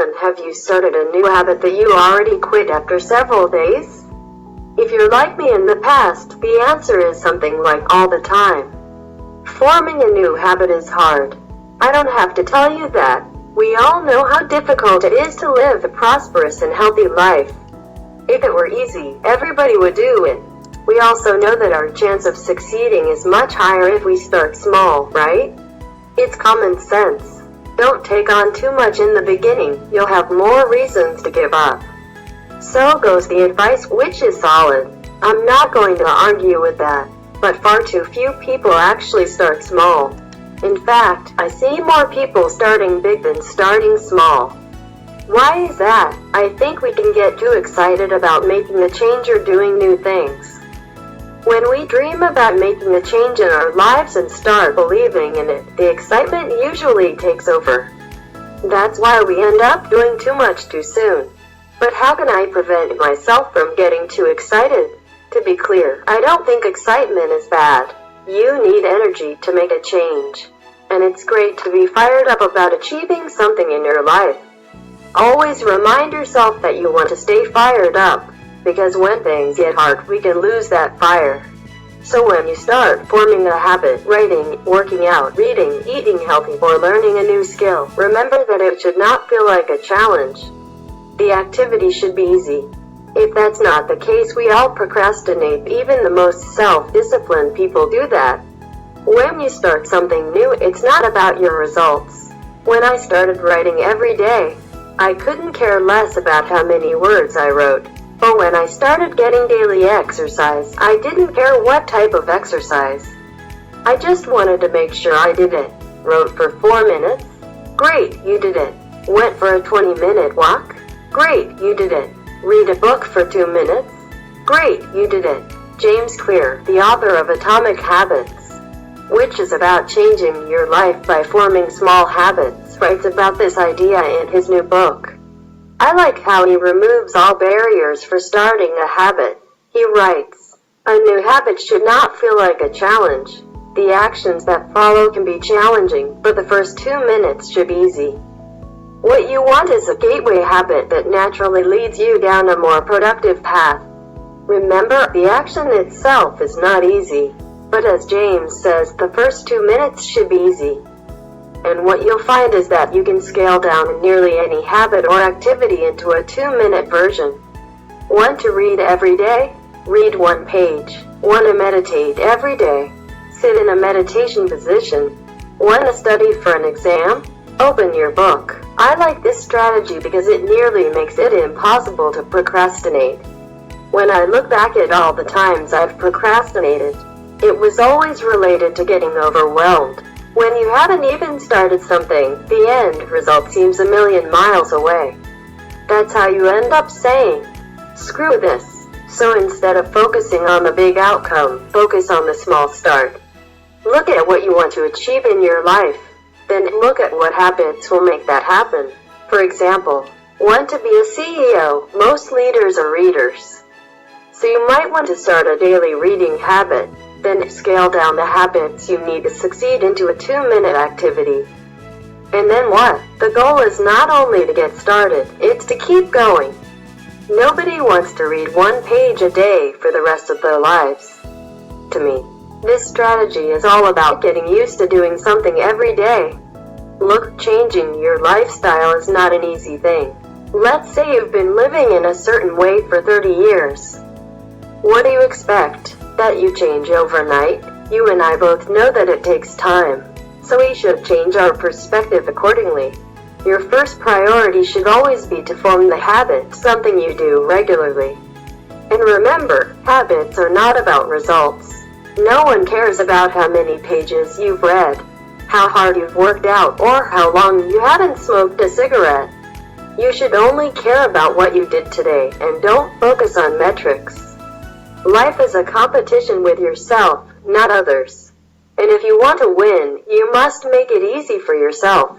often have you started a new habit that you already quit after several days? If you're like me in the past, the answer is something like all the time. Forming a new habit is hard. I don't have to tell you that. We all know how difficult it is to live a prosperous and healthy life. If it were easy, everybody would do it. We also know that our chance of succeeding is much higher if we start small, right? It's common sense. Don't take on too much in the beginning, you'll have more reasons to give up. So goes the advice, which is solid. I'm not going to argue with that, but far too few people actually start small. In fact, I see more people starting big than starting small. Why is that? I think we can get too excited about making a change or doing new things. When we dream about making a change in our lives and start believing in it, the excitement usually takes over. That's why we end up doing too much too soon. But how can I prevent myself from getting too excited? To be clear, I don't think excitement is bad. You need energy to make a change. And it's great to be fired up about achieving something in your life. Always remind yourself that you want to stay fired up, because when things get hard, we can lose that fire. So when you start forming a habit, writing, working out, reading, eating healthy, or learning a new skill, remember that it should not feel like a challenge. The activity should be easy. If that's not the case, we all procrastinate. Even the most self-disciplined people do that. When you start something new, it's not about your results. When I started writing every day, I couldn't care less about how many words I wrote. But when I started getting daily exercise, I didn't care what type of exercise. I just wanted to make sure I did it. Wrote for 4 minutes? Great, you did it. Went for a 20-minute walk? Great, you did it. Read a book for 2 minutes? Great, you did it. James Clear, the author of Atomic Habits, which is about changing your life by forming small habits, writes about this idea in his new book. I like how he removes all barriers for starting a habit. He writes, "A new habit should not feel like a challenge. The actions that follow can be challenging, but the first 2 minutes should be easy." What you want is a gateway habit that naturally leads you down a more productive path. Remember, the action itself is not easy, but as James says, the first 2 minutes should be easy. And what you'll find is that you can scale down nearly any habit or activity into a 2-minute version. Want to read every day? Read 1 page. Want to meditate every day? Sit in a meditation position. Want to study for an exam? Open your book. I like this strategy because it nearly makes it impossible to procrastinate. When I look back at all the times I've procrastinated, it was always related to getting overwhelmed. When you haven't even started something, the end result seems a million miles away. That's how you end up saying, "Screw this." So instead of focusing on the big outcome, focus on the small start. Look at what you want to achieve in your life. Then look at what habits will make that happen. For example, want to be a CEO? Most leaders are readers. So you might want to start a daily reading habit. Then scale down the habits you need to succeed into a 2-minute activity. And then what? The goal is not only to get started, it's to keep going. Nobody wants to read 1 page a day for the rest of their lives. To me, this strategy is all about getting used to doing something every day. Look, changing your lifestyle is not an easy thing. Let's say you've been living in a certain way for 30 years. What do you expect? That you change overnight? You and I both know that it takes time, so we should change our perspective accordingly. Your first priority should always be to form the habit, something you do regularly. And remember, habits are not about results. No one cares about how many pages you've read, how hard you've worked out, or how long you haven't smoked a cigarette. You should only care about what you did today, and don't focus on metrics. Life is a competition with yourself, not others. And if you want to win, you must make it easy for yourself.